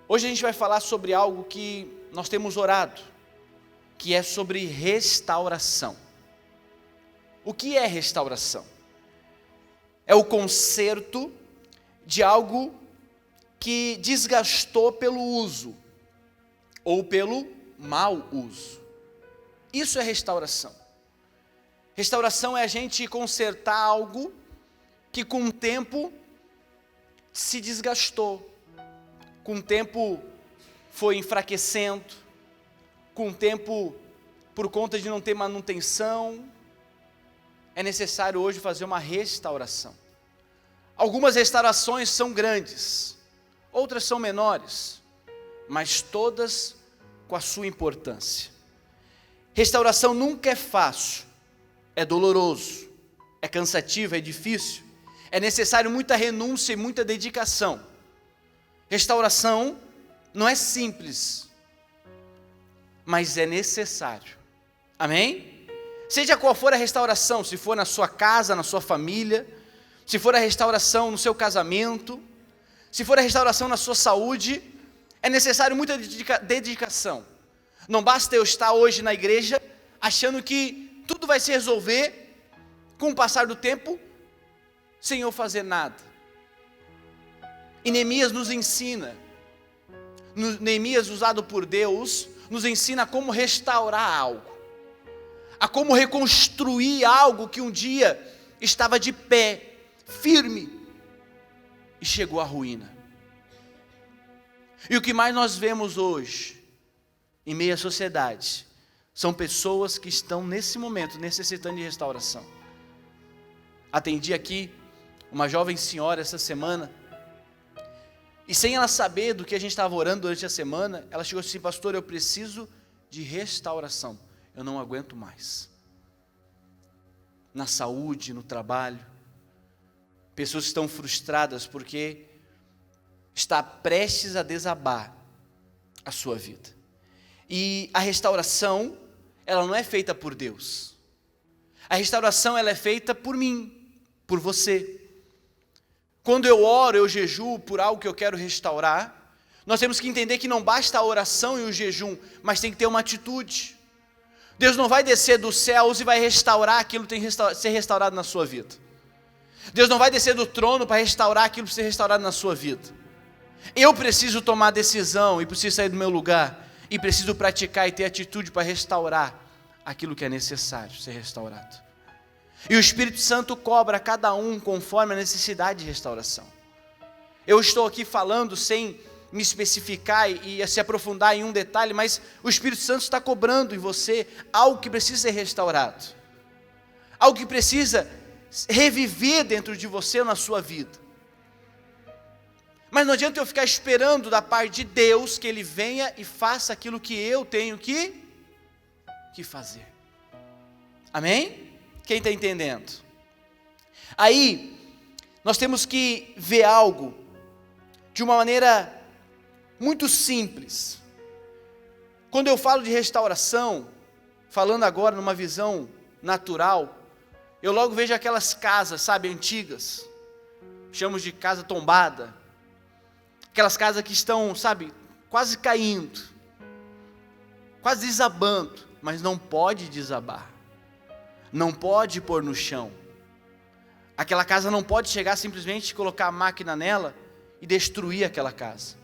Hoje a gente vai falar sobre algo que nós temos orado, que é sobre restauração. O que é restauração? É o conserto de algo que desgastou pelo uso, ou pelo mau uso. Isso é restauração. Restauração é a gente consertar algo que com o tempo se desgastou, com o tempo foi enfraquecendo, com o tempo, por conta de não ter manutenção, é necessário hoje fazer uma restauração. Algumas restaurações são grandes, outras são menores, mas todas com a sua importância. Restauração nunca é fácil, é doloroso, é cansativo, é difícil, é necessário muita renúncia e muita dedicação. Restauração não é simples, mas é necessário. Amém? Seja qual for a restauração, se for na sua casa, na sua família, se for a restauração no seu casamento, se for a restauração na sua saúde, é necessário muita dedicação. Não basta eu estar hoje na igreja achando que tudo vai se resolver com o passar do tempo sem eu fazer nada. E Neemias nos ensina, Neemias usado por Deus, nos ensina como restaurar algo, a como reconstruir algo que um dia estava de pé, firme, e chegou à ruína. E o que mais nós vemos hoje, em meio à sociedade, são pessoas que estão nesse momento necessitando de restauração. Atendi aqui uma jovem senhora essa semana, e sem ela saber do que a gente estava orando durante a semana, ela chegou assim: pastor, eu preciso de restauração, eu não aguento mais. Na saúde, no trabalho, pessoas estão frustradas porque está prestes a desabar a sua vida. E a restauração, ela não é feita por Deus. A restauração, ela é feita por mim, por você. Quando eu oro, eu jejuo por algo que eu quero restaurar, nós temos que entender que não basta a oração e o jejum, mas tem que ter uma atitude. Deus não vai descer dos céus e vai restaurar aquilo que tem que ser restaurado na sua vida. Deus não vai descer do trono para restaurar aquilo que precisa ser restaurado na sua vida. Eu preciso tomar decisão e preciso sair do meu lugar e preciso praticar e ter atitude para restaurar aquilo que é necessário ser restaurado. E o Espírito Santo cobra a cada um conforme a necessidade de restauração. Eu estou aqui falando sem me especificar e se aprofundar em um detalhe, mas o Espírito Santo está cobrando em você algo que precisa ser restaurado, algo que precisa reviver dentro de você ou na sua vida. Mas não adianta eu ficar esperando da parte de Deus que Ele venha e faça aquilo que eu tenho que fazer. Amém? Quem está entendendo? Aí, nós temos que ver algo de uma maneira muito simples. Quando eu falo de restauração, falando agora numa visão natural, eu logo vejo aquelas casas, sabe, antigas, chamamos de casa tombada, aquelas casas que estão, sabe, quase caindo, quase desabando, mas não pode desabar, não pode pôr no chão. Aquela casa não pode chegar simplesmente colocar a máquina nela e destruir aquela casa,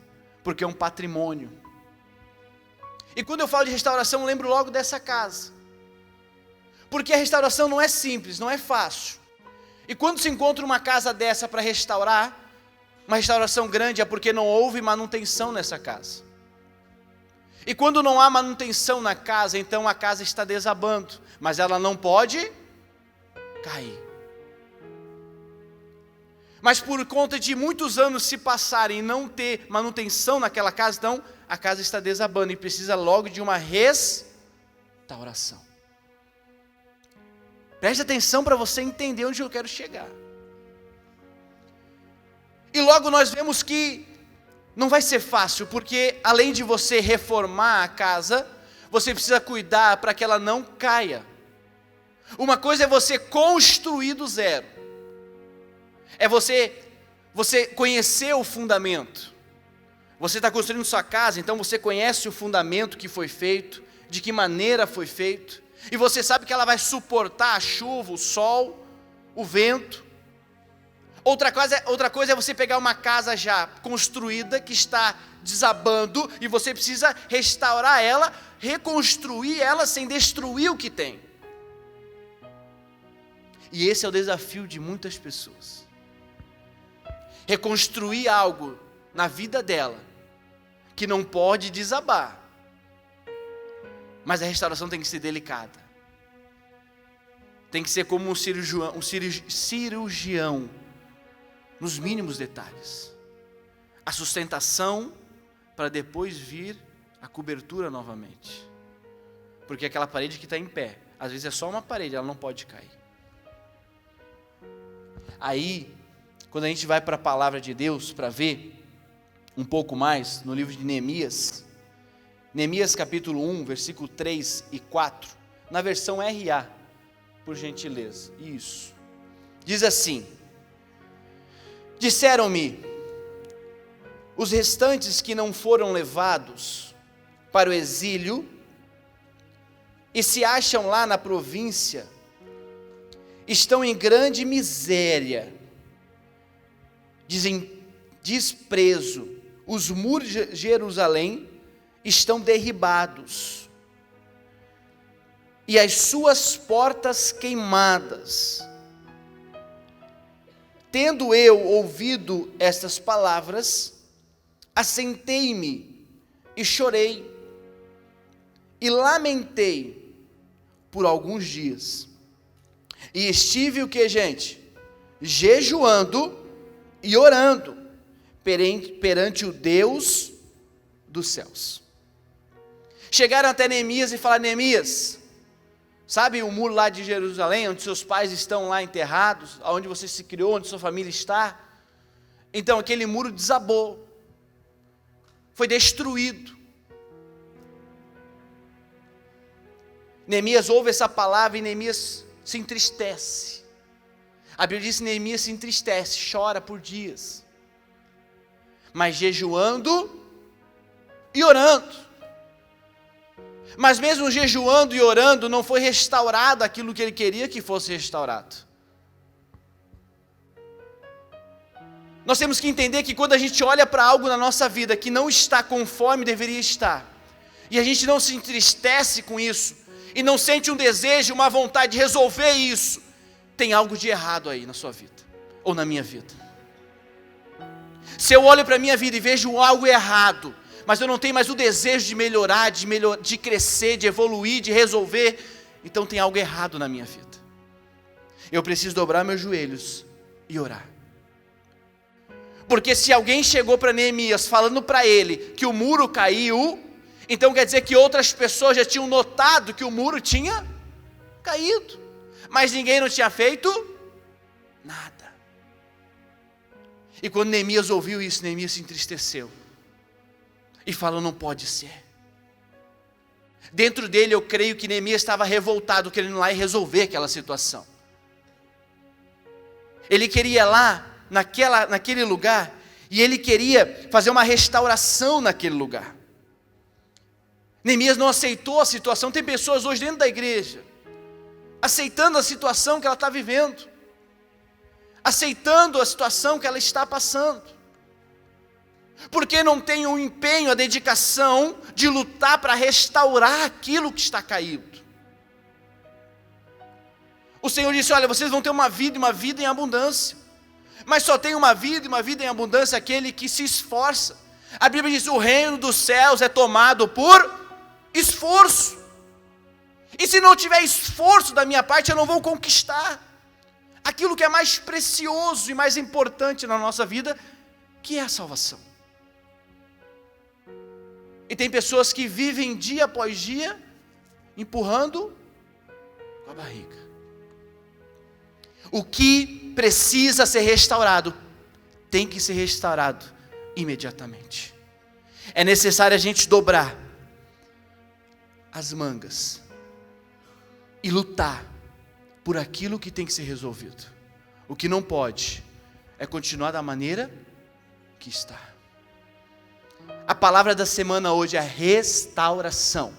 porque é um patrimônio. E quando eu falo de restauração, eu lembro logo dessa casa, porque a restauração não é simples, não é fácil. E quando se encontra uma casa dessa para restaurar, uma restauração grande, é porque não houve manutenção nessa casa. E quando não há manutenção na casa, então a casa está desabando, mas ela não pode cair. Mas por conta de muitos anos se passarem e não ter manutenção naquela casa, então a casa está desabando e precisa logo de uma restauração. Preste atenção para você entender onde eu quero chegar. E logo nós vemos que não vai ser fácil, porque além de você reformar a casa, você precisa cuidar para que ela não caia. Uma coisa é você construir do zero. É você conhecer o fundamento. Você está construindo sua casa, então você conhece o fundamento que foi feito, de que maneira foi feito, e você sabe que ela vai suportar a chuva, o sol, o vento. Outra coisa é você pegar uma casa já construída, que está desabando, e você precisa restaurar ela, reconstruir ela sem destruir o que tem. E esse é o desafio de muitas pessoas. Reconstruir algo na vida dela, que não pode desabar. Mas a restauração tem que ser delicada. Tem que ser como um cirurgião, nos mínimos detalhes. A sustentação, para depois vir a cobertura novamente. Porque aquela parede que está em pé, às vezes é só uma parede, ela não pode cair. Aí, quando a gente vai para a palavra de Deus, para ver um pouco mais, no livro de Neemias capítulo 1, versículo 3 e 4, na versão RA, por gentileza, isso, diz assim: disseram-me, os restantes que não foram levados para o exílio, e se acham lá na província, estão em grande miséria, dizem desprezo, os muros de Jerusalém estão derribados, e as suas portas queimadas. Tendo eu ouvido estas palavras, assentei-me e chorei, e lamentei por alguns dias, e estive o que, gente? Jejuando e orando perante o Deus dos céus. Chegaram até Neemias e falaram: Neemias, sabe o muro lá de Jerusalém, onde seus pais estão lá enterrados, onde você se criou, onde sua família está? Então aquele muro desabou, foi destruído. Neemias ouve essa palavra e Neemias se entristece. A Bíblia diz que Neemias se entristece, chora por dias, mas jejuando e orando. Mas mesmo jejuando e orando, não foi restaurado aquilo que ele queria que fosse restaurado. Nós temos que entender que quando a gente olha para algo na nossa vida que não está conforme deveria estar, e a gente não se entristece com isso, e não sente um desejo, uma vontade de resolver isso, tem algo de errado aí na sua vida, ou na minha vida. Se eu olho para a minha vida e vejo algo errado, mas eu não tenho mais o desejo de melhorar, de crescer, de evoluir, de resolver, então tem algo errado na minha vida. Eu preciso dobrar meus joelhos e orar. Porque se alguém chegou para Neemias falando para ele que o muro caiu, então quer dizer que outras pessoas já tinham notado que o muro tinha caído, mas ninguém não tinha feito nada. E quando Neemias ouviu isso, Neemias se entristeceu e falou: não pode ser. Dentro dele eu creio que Neemias estava revoltado, querendo ir lá e resolver aquela situação. Ele queria ir lá naquele lugar, e ele queria fazer uma restauração naquele lugar. Neemias não aceitou a situação. Tem pessoas hoje dentro da igreja aceitando a situação que ela está vivendo, aceitando a situação que ela está passando, porque não tem o empenho, a dedicação de lutar para restaurar aquilo que está caído. O Senhor disse: olha, vocês vão ter uma vida em abundância, mas só tem uma vida em abundância aquele que se esforça. A Bíblia diz: o reino dos céus é tomado por esforço, e se não tiver esforço da minha parte, eu não vou conquistar aquilo que é mais precioso e mais importante na nossa vida, que é a salvação. E tem pessoas que vivem dia após dia empurrando com a barriga. O que precisa ser restaurado tem que ser restaurado imediatamente. É necessário a gente dobrar as mangas e lutar por aquilo que tem que ser resolvido. O que não pode é continuar da maneira que está. A palavra da semana hoje é restauração.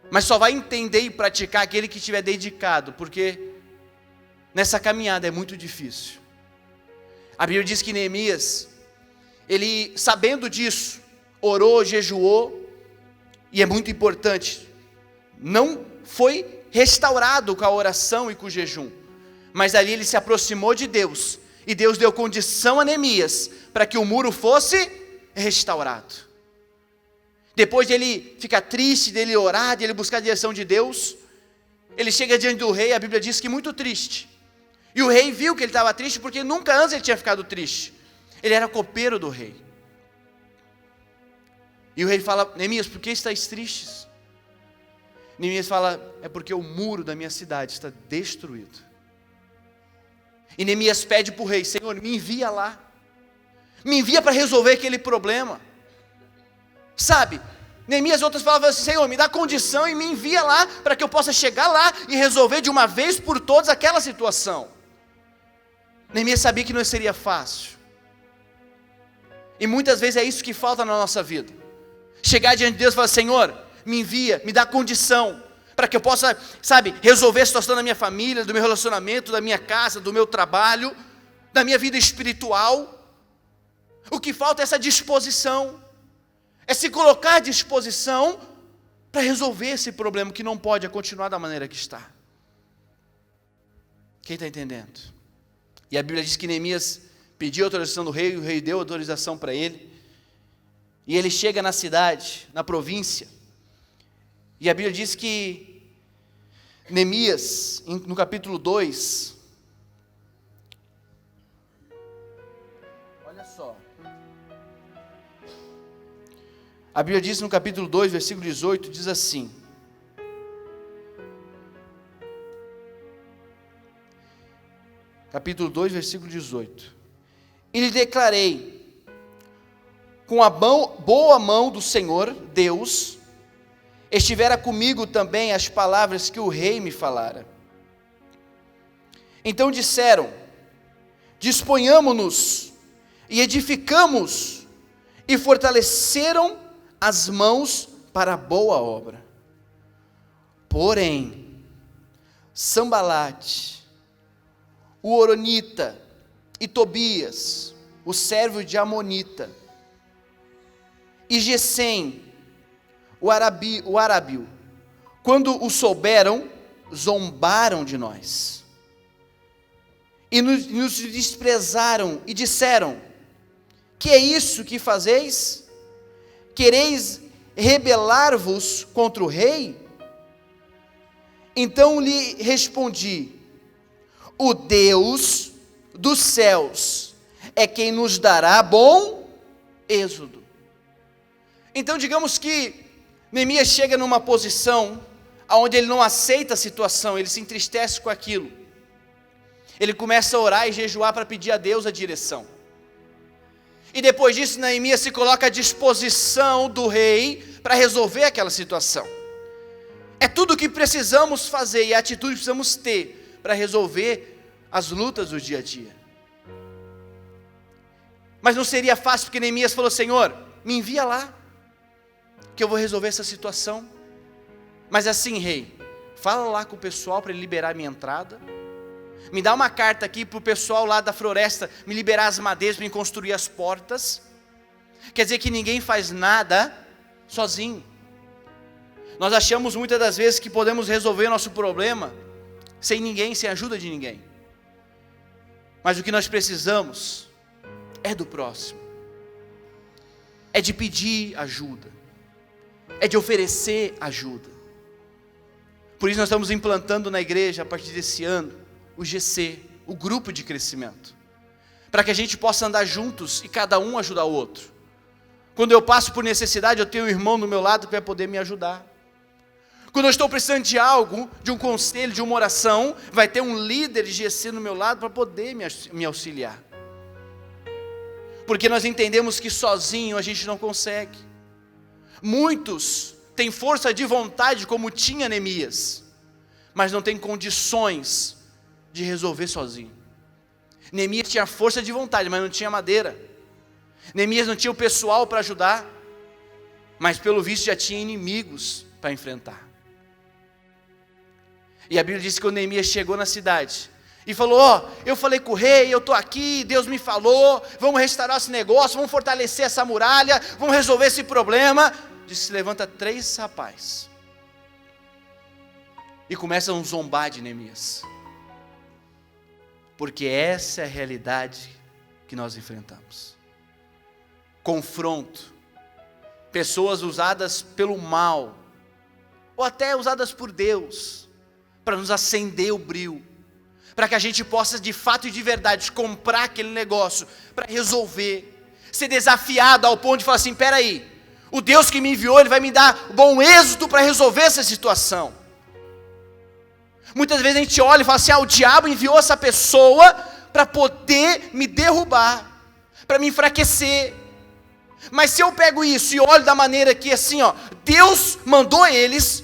Mas só vai entender e praticar aquele que estiver dedicado, porque nessa caminhada é muito difícil. A Bíblia diz que Neemias, ele sabendo disso, orou, jejuou, e é muito importante, não foi restaurado com a oração e com o jejum, mas ali ele se aproximou de Deus, e Deus deu condição a Neemias, para que o muro fosse restaurado. Depois de ele ficar triste, dele orar, de ele buscar a direção de Deus, ele chega diante do rei, a Bíblia diz que muito triste, e o rei viu que ele estava triste, porque nunca antes ele tinha ficado triste, ele era copeiro do rei, e o rei fala: Neemias, por que estás tristes? Neemias fala: é porque o muro da minha cidade está destruído. E Neemias pede para o rei: Senhor, me envia lá, me envia para resolver aquele problema. Sabe, Neemias outras palavras assim: Senhor, me dá condição e me envia lá, para que eu possa chegar lá e resolver de uma vez por todas aquela situação. Neemias sabia que não seria fácil, e muitas vezes é isso que falta na nossa vida. Chegar diante de Deus e falar: Senhor, me envia, me dá condição, para que eu possa, sabe, resolver a situação da minha família, do meu relacionamento, da minha casa, do meu trabalho, da minha vida espiritual. O que falta é essa disposição, é se colocar à disposição para resolver esse problema que não pode continuar da maneira que está. Quem está entendendo? E a Bíblia diz que Neemias pediu autorização do rei, e o rei deu autorização para ele, e ele chega na cidade, na província, e a Bíblia diz que Neemias, no capítulo 2, olha só, a Bíblia diz no capítulo 2, versículo 18, diz assim: capítulo 2, versículo 18, e lhe declarei, com a boa mão do Senhor, Deus, estivera comigo também as palavras que o rei me falara. Então disseram: disponhamo-nos e edificamos, e fortaleceram as mãos para a boa obra. Porém, Sambalate, o Horonita, e Tobias, o servo de Amonita, e Gesem, o Arábio, quando o souberam, zombaram de nós, e nos desprezaram, e disseram: que é isso que fazeis? Quereis rebelar-vos contra o rei? Então lhe respondi: o Deus dos céus é quem nos dará bom êxodo. Então digamos que Neemias chega numa posição onde ele não aceita a situação, ele se entristece com aquilo, ele começa a orar e jejuar para pedir a Deus a direção, e depois disso Neemias se coloca à disposição do rei para resolver aquela situação. É tudo o que precisamos fazer e a atitude que precisamos ter para resolver as lutas do dia a dia. Mas não seria fácil, porque Neemias falou: Senhor, me envia lá, que eu vou resolver essa situação. Mas assim, rei, fala lá com o pessoal para ele liberar a minha entrada, me dá uma carta aqui para o pessoal lá da floresta me liberar as madeiras para me construir as portas. Quer dizer que ninguém faz nada sozinho. Nós achamos muitas das vezes que podemos resolver nosso problema sem ninguém, sem a ajuda de ninguém. Mas o que nós precisamos é do próximo, é de pedir ajuda, é de oferecer ajuda. Por isso nós estamos implantando na igreja, a partir desse ano, o GC, o grupo de crescimento, para que a gente possa andar juntos e cada um ajudar o outro. Quando eu passo por necessidade, eu tenho um irmão do meu lado que vai poder me ajudar. Quando eu estou precisando de algo, de um conselho, de uma oração, vai ter um líder de GC no meu lado para poder me auxiliar. Porque nós entendemos que sozinho a gente não consegue. Muitos têm força de vontade como tinha Neemias, mas não tem condições de resolver sozinho. Neemias tinha força de vontade, mas não tinha madeira. Neemias não tinha o pessoal para ajudar, mas pelo visto já tinha inimigos para enfrentar. E a Bíblia diz que quando Neemias chegou na cidade e falou: eu falei com o rei, eu estou aqui, Deus me falou, vamos restaurar esse negócio, vamos fortalecer essa muralha, vamos resolver esse problema. Diz que se levanta 3 rapazes e começam a zombar de Neemias, porque essa é a realidade que nós enfrentamos. Confronto, pessoas usadas pelo mal, ou até usadas por Deus, para nos acender o brilho, para que a gente possa de fato e de verdade comprar aquele negócio, para resolver, ser desafiado ao ponto de falar assim: espera aí, o Deus que me enviou, Ele vai me dar bom êxito para resolver essa situação. Muitas vezes a gente olha e fala assim: o diabo enviou essa pessoa para poder me derrubar, para me enfraquecer. Mas se eu pego isso e olho da maneira que assim, Deus mandou eles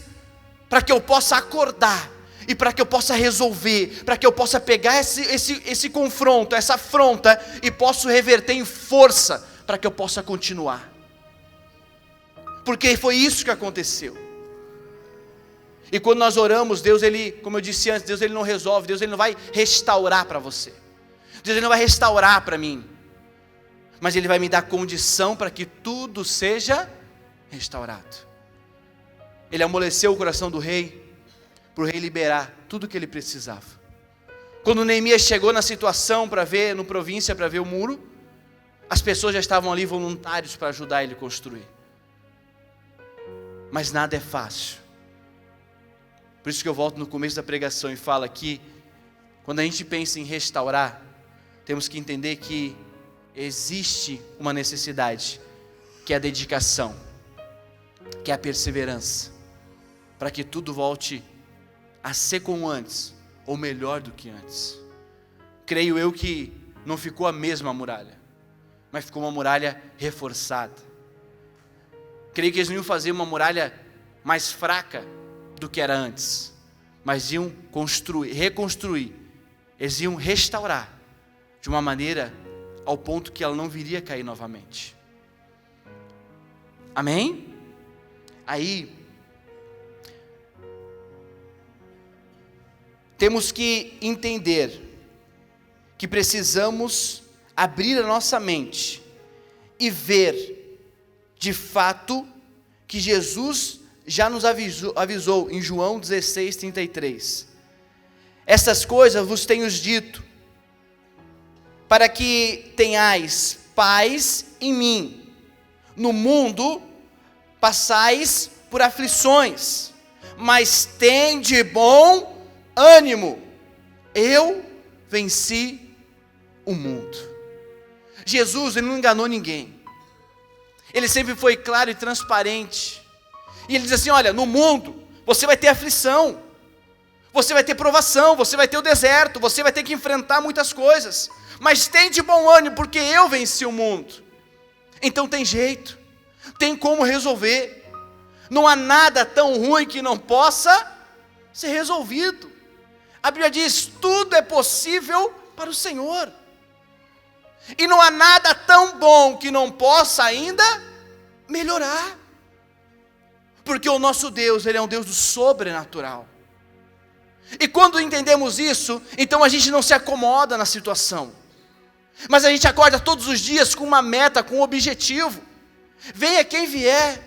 para que eu possa acordar, e para que eu possa resolver, para que eu possa pegar esse confronto, essa afronta, e posso reverter em força, para que eu possa continuar. Porque foi isso que aconteceu. E quando nós oramos, Deus, Ele, como eu disse antes, Deus Ele não resolve, Deus Ele não vai restaurar para você, Deus Ele não vai restaurar para mim, mas Ele vai me dar condição para que tudo seja restaurado. Ele amoleceu o coração do rei, para o rei liberar tudo o que ele precisava. Quando Neemias chegou na situação para ver, no província, para ver o muro, as pessoas já estavam ali voluntários para ajudar ele a construir. Mas nada é fácil. Por isso que eu volto no começo da pregação e falo aqui, quando a gente pensa em restaurar, temos que entender que existe uma necessidade, que é a dedicação, que é a perseverança, para que tudo volte a ser como antes, ou melhor do que antes. Creio eu que não ficou a mesma muralha, mas ficou uma muralha reforçada. Creio que eles não iam fazer uma muralha mais fraca do que era antes, mas iam construir, reconstruir, eles iam restaurar, de uma maneira ao ponto que ela não viria a cair novamente. Amém? Aí, temos que entender que precisamos abrir a nossa mente e ver, de fato, que Jesus já nos avisou em João 16:33. Essas coisas vos tenho dito, para que tenhais paz em mim. No mundo passais por aflições, mas tende bom ânimo, eu venci o mundo. Jesus, Ele não enganou ninguém. Ele sempre foi claro e transparente. E Ele diz assim: olha, no mundo você vai ter aflição, você vai ter provação, você vai ter o deserto, você vai ter que enfrentar muitas coisas, mas tem de bom ânimo, porque eu venci o mundo. Então tem jeito, tem como resolver. Não há nada tão ruim que não possa ser resolvido. A Bíblia diz: tudo é possível para o Senhor. E não há nada tão bom que não possa ainda melhorar. Porque o nosso Deus, Ele é um Deus do sobrenatural. E quando entendemos isso, então a gente não se acomoda na situação, mas a gente acorda todos os dias com uma meta, com um objetivo. Venha quem vier,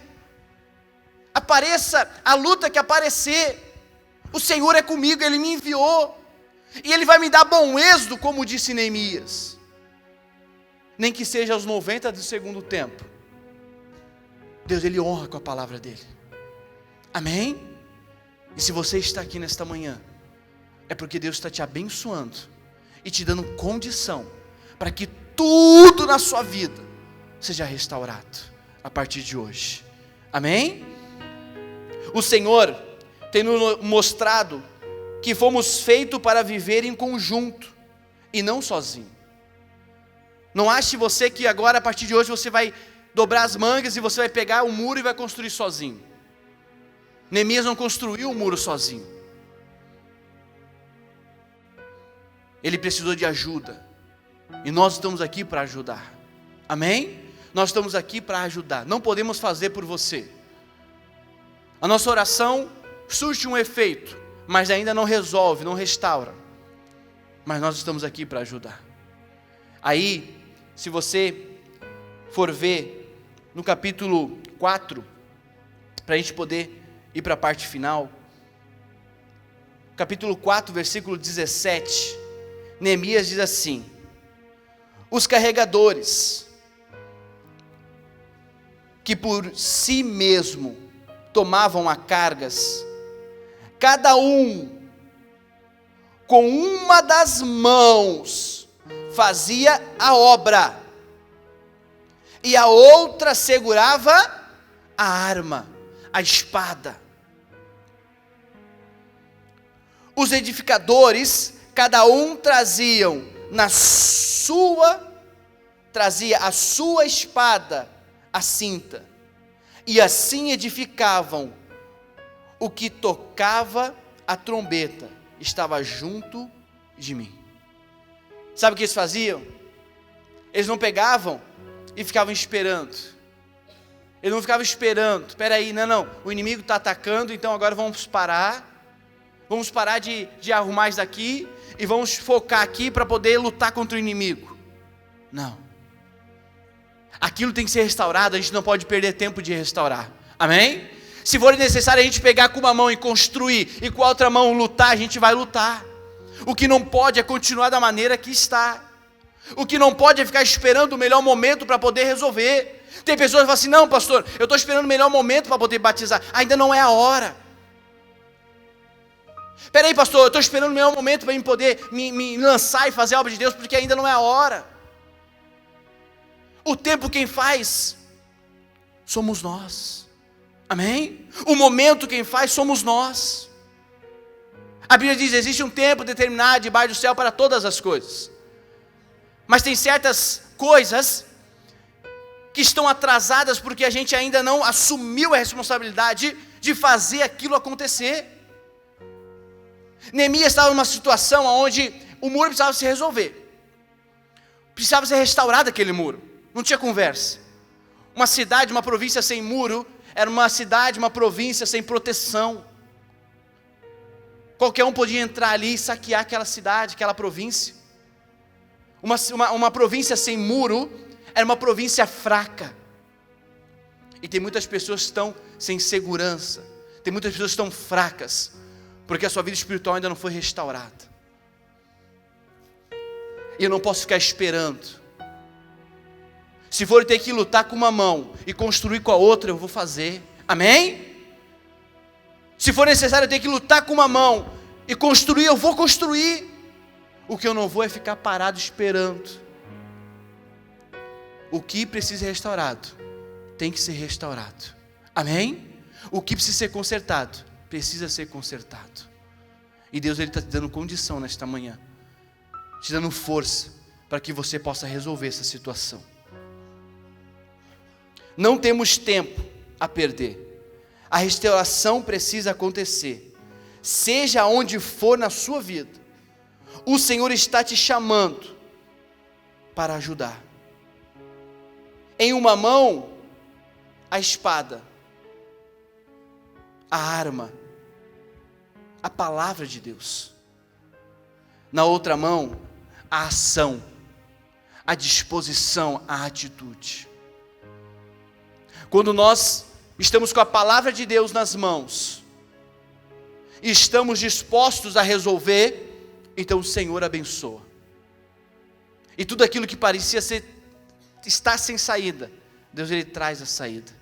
apareça a luta que aparecer, o Senhor é comigo, Ele me enviou, e Ele vai me dar bom êxito, como disse Neemias. Nem que seja aos 90 do segundo tempo, Deus, Ele honra com a palavra dEle. Amém? E se você está aqui nesta manhã, é porque Deus está te abençoando e te dando condição para que tudo na sua vida seja restaurado a partir de hoje. Amém? O Senhor tem nos mostrado que fomos feitos para viver em conjunto e não sozinho. Não ache você que agora, a partir de hoje, você vai dobrar as mangas e você vai pegar o muro e vai construir sozinho. Neemias não construiu o muro sozinho. ele precisou de ajuda. E nós estamos aqui para ajudar. Amém? Nós estamos aqui para ajudar. Não podemos fazer por você. A nossa oração surte um efeito, mas ainda não resolve, não restaura. Mas nós estamos aqui para ajudar. Aí, se você for ver no capítulo 4, para a gente poder ir para a parte final. Capítulo 4, versículo 17. Neemias diz assim: os carregadores, que por si mesmo tomavam a cargas, cada um com uma das mãos fazia a obra, e a outra segurava a arma, a espada. Os edificadores, cada um trazia a sua espada, a cinta, e assim edificavam. O que tocava a trombeta estava junto de mim. Sabe o que eles faziam? Eles não pegavam e ficavam esperando. Eles não ficavam esperando. Espera aí, não, o inimigo está atacando, então agora vamos parar. Vamos parar de arrumar isso daqui e vamos focar aqui para poder lutar contra o inimigo. Não. Aquilo tem que ser restaurado, a gente não pode perder tempo de restaurar. Amém? Se for necessário a gente pegar com uma mão e construir, e com a outra mão lutar, a gente vai lutar. O que não pode é continuar da maneira que está. O que não pode é ficar esperando o melhor momento para poder resolver. Tem pessoas que falam assim: não, pastor, eu estou esperando o melhor momento para poder batizar. Ainda não é a hora. Espera aí, pastor, eu estou esperando o melhor momento para poder me lançar e fazer a obra de Deus, porque ainda não é a hora. O tempo quem faz somos nós. Amém? O momento quem faz somos nós. A Bíblia diz: existe um tempo determinado debaixo do céu para todas as coisas. Mas tem certas coisas que estão atrasadas porque a gente ainda não assumiu a responsabilidade de fazer aquilo acontecer. Neemias estava numa situação onde o muro precisava se resolver. Precisava ser restaurado aquele muro. Não tinha conversa. Uma cidade, uma província sem muro, era uma cidade, uma província sem proteção. Qualquer um podia entrar ali e saquear aquela cidade, aquela província. Uma província sem muro era uma província fraca. E tem muitas pessoas que estão sem segurança. Tem muitas pessoas que estão fracas, porque a sua vida espiritual ainda não foi restaurada. E eu não posso ficar esperando. Se for ter que lutar com uma mão e construir com a outra, eu vou fazer. Amém? Se for necessário eu ter que lutar com uma mão e construir, eu vou construir. O que eu não vou é ficar parado esperando. O que precisa ser restaurado, tem que ser restaurado. Amém? O que precisa ser consertado, precisa ser consertado. E Deus está te dando condição nesta manhã, te dando força para que você possa resolver essa situação. Não temos tempo a perder. A restauração precisa acontecer. Seja onde for na sua vida, o Senhor está te chamando para ajudar. Em uma mão, a espada, a arma, a palavra de Deus. Na outra mão, a ação, a disposição, a atitude. Quando nós estamos com a palavra de Deus nas mãos, e estamos dispostos a resolver, então o Senhor abençoa. E tudo aquilo que parecia estar sem saída, Deus ele traz a saída.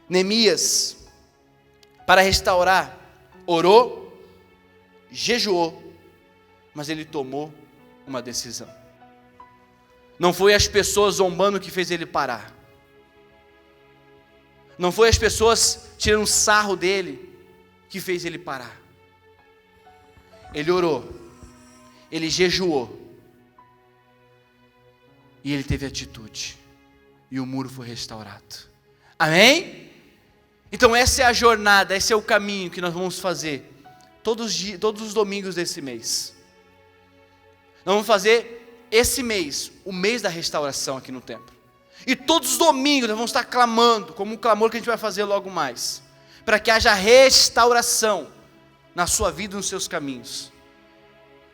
Neemias, para restaurar, orou, jejuou, mas ele tomou uma decisão. Não foi as pessoas zombando que fez ele parar. Não foi as pessoas tirando sarro dele que fez ele parar. Ele orou, ele jejuou, e ele teve atitude, e o muro foi restaurado. Amém? Então essa é a jornada, esse é o caminho que nós vamos fazer todos os domingos desse mês. Nós vamos fazer esse mês, o mês da restauração aqui no templo. E todos os domingos nós vamos estar clamando, como um clamor que a gente vai fazer logo mais, para que haja restauração na sua vida e nos seus caminhos.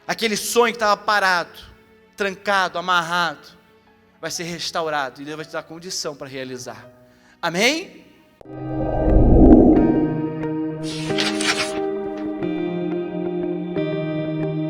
Aquele sonho que estava parado, trancado, amarrado, vai ser restaurado e Deus vai te dar condição para realizar. Amém?